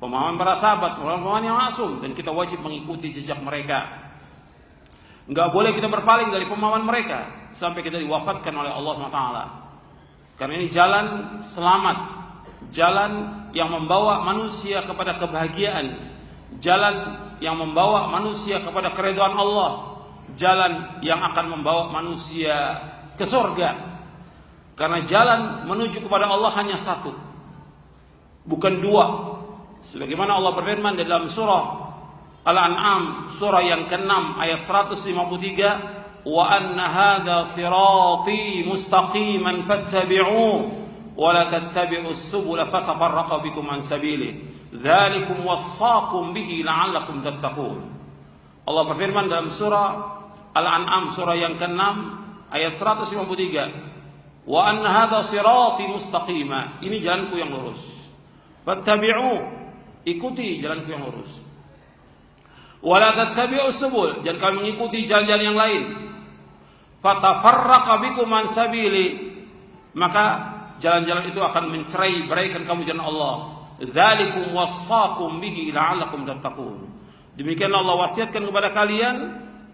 pemahaman para sahabat, pemahaman yang maksum, dan kita wajib mengikuti jejak mereka. Enggak boleh kita berpaling dari pemahaman mereka sampai kita diwafatkan oleh Allah SWT. Karena ini jalan selamat, jalan yang membawa manusia kepada kebahagiaan, jalan yang membawa manusia kepada keridhaan Allah, jalan yang akan membawa manusia ke surga. Karena jalan menuju kepada Allah hanya satu, bukan dua. Sebagaimana Allah berfirman di dalam surah Al-An'am, surah yang ke-6 ayat 153, wa anna hadza sirati mustaqiman fattabi'uhu wa la tattabi'us subula fatafarraqa bikum an sabilihi dzalikum wassaqum bihi la'allakum tattaqun. Allah berfirman dalam surah Al-An'am, surah yang ke-6 ayat 153, wa anna hadza sirati mustaqima, ini jalanku yang lurus. Fattabi'u, ikuti jalanku yang lurus. Wala tattabi'us subul, jangan kalian mengikuti jalan-jalan yang lain. Fatafarraqa bikum an sabili, maka jalan-jalan itu akan mencerai-beraikan kamu jalan Allah. Dzalikum wassaqum bihi la'allakum tattaqun. Demikianlah Allah wasiatkan kepada kalian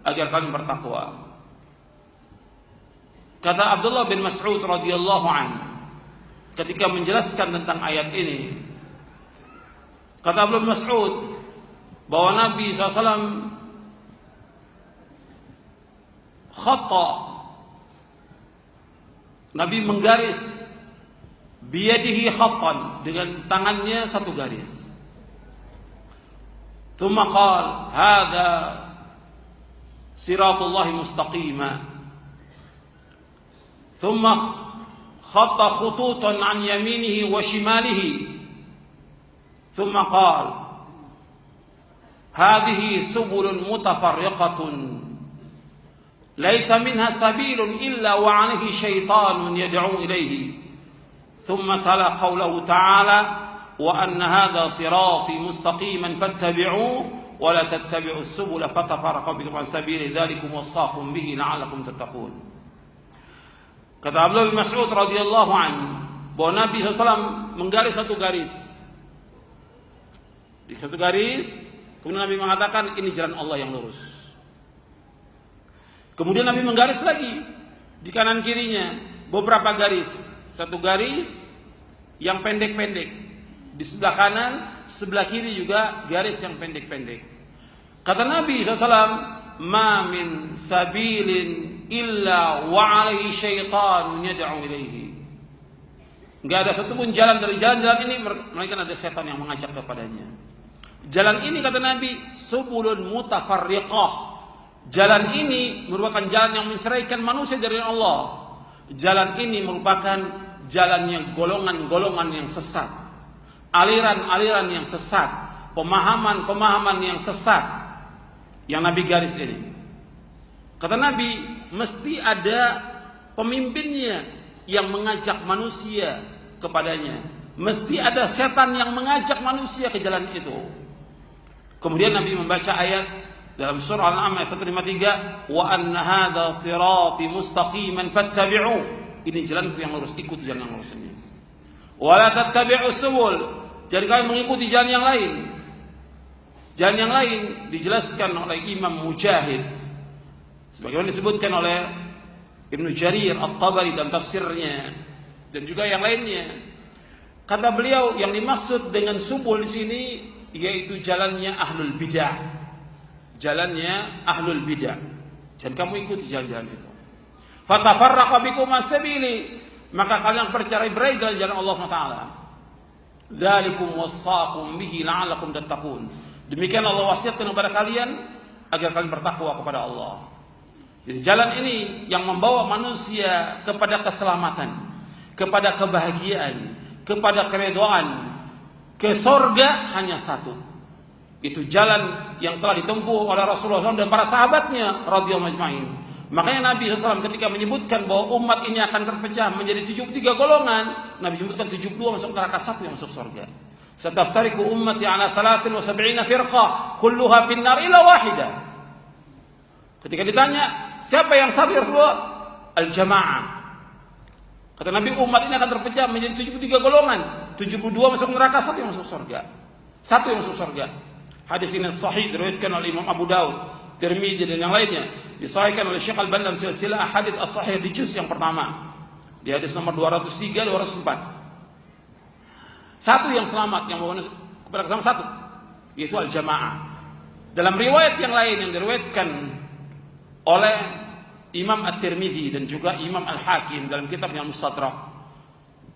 agar kalian bertakwa. Kata Abdullah bin Mas'ud radhiyallahu anhu ketika menjelaskan tentang ayat ini, kata Abdullah bin Mas'ud bahwa Nabi SAW khata, Nabi menggaris biyadihi khattan, dengan tangannya satu garis. Thumma qala hadza siratullahi mustaqima. Thumma khatta khututan an yaminihi wa shimalihi. Thumma qala hadhihi subulun mutafarriqatun laysa minha sabilun illa wa 'alaihi syaitanun yad'u ilayhi. Thumma tala qawluhu ta'ala wa anna hadha sirati mustaqiman fattabi'uhu wa la tattabi'us subula fatafarraqa bikum an sabili dzalikum wassaqum bihi la'allakum tattaqun. Kata Abdullah bin Mas'ud radhiyallahu anhu bahwa Nabi SAW menggaris satu garis. Di satu garis, kemudian Nabi mengatakan ini jalan Allah yang lurus. Kemudian Nabi menggaris lagi di kanan kirinya beberapa garis. Satu garis yang pendek-pendek di sebelah kanan, sebelah kiri juga garis yang pendek-pendek. Kata Nabi SAW, ma min sabilin illa wa alaihi syaitanun yad'u ilaihi. Enggak ada satupun jalan dari jalan-jalan ini melainkan ada setan yang mengajak kepadanya. Jalan ini, kata Nabi, subulun mutafarriqah. Jalan ini merupakan jalan yang menceraikan manusia dari Allah. Jalan ini merupakan jalannya golongan-golongan yang sesat, aliran-aliran yang sesat, pemahaman-pemahaman yang sesat yang Nabi garis ini. Kata Nabi, mesti ada pemimpinnya yang mengajak manusia kepadanya. Mesti ada setan yang mengajak manusia ke jalan itu. Kemudian Nabi membaca ayat dalam surah Al-An'am ayat 153, wa anna hadza sirati mustaqiman fattabi'u, ini jalanku yang lurus, ikuti jalan yang lurus ini. Wa la tattabi'us subul, jadi kalian mengikuti jalan yang lain. Jalan yang lain dijelaskan oleh Imam Mujahid sebagaimana disebutkan oleh Ibnu Jarir At-Tabari dalam tafsirnya dan juga yang lainnya. Kata beliau, yang dimaksud dengan subul di sini yaitu jalannya ahlul bidah. Jalannya ahlul bidah. Dan kamu ikuti jalan-jalan itu. Fatafarraqa bikum as-sabili, maka kalian bercerai-berai dalam jalan Allah SWT. Dzalikum wassaqum bihi la'allakum tattaqun. Demikian Allah wasiatkan kepada kalian agar kalian bertakwa kepada Allah. Jadi jalan ini yang membawa manusia kepada keselamatan, kepada kebahagiaan, kepada keridhaan, ke surga hanya satu. Itu jalan yang telah ditempuh oleh Rasulullah SAW dan para sahabatnya radhiyallahu ajma'in. Makanya Nabi SAW ketika menyebutkan bahwa umat ini akan terpecah menjadi 73 golongan, Nabi sebutkan 72 masuk neraka, satu yang masuk surga. Sataftariqu ummati ala 73 firqah kulluha finnar illa wahidah. Ketika ditanya siapa yang satu ya Rasulullah? Al-jamaah. Kata Nabi, umat ini akan terpecah menjadi 73 golongan, 72 masuk neraka, satu yang masuk surga. Satu yang masuk surga. Hadis ini sahih diriwayatkan oleh Imam Abu Daud, Tirmidzi dan yang lainnya. Disahihkan oleh Syekh Al-Albani dalam silsilah ahadits as-sahih di juz yang pertama. Di hadis nomor 203 204. Satu yang selamat yang membawa kepada keselamatan satu, yaitu al-jamaah. Dalam riwayat yang lain yang diriwayatkan oleh Imam At-Tirmidzi dan juga Imam Al-Hakim dalam kitabnya Al-Mustadrak,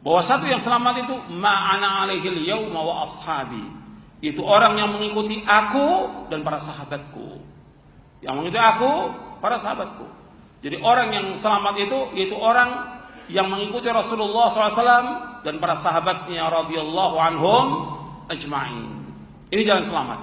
bahwa satu yang selamat itu ma'ana alaihil yauma wa ashabi. Itu orang yang mengikuti aku dan para sahabatku. Yang mengikuti aku, para sahabatku. Jadi orang yang selamat itu yaitu orang yang mengikuti Rasulullah SAW dan para sahabatnya radhiyallahu anhum ajma'in. Ini jalan selamat.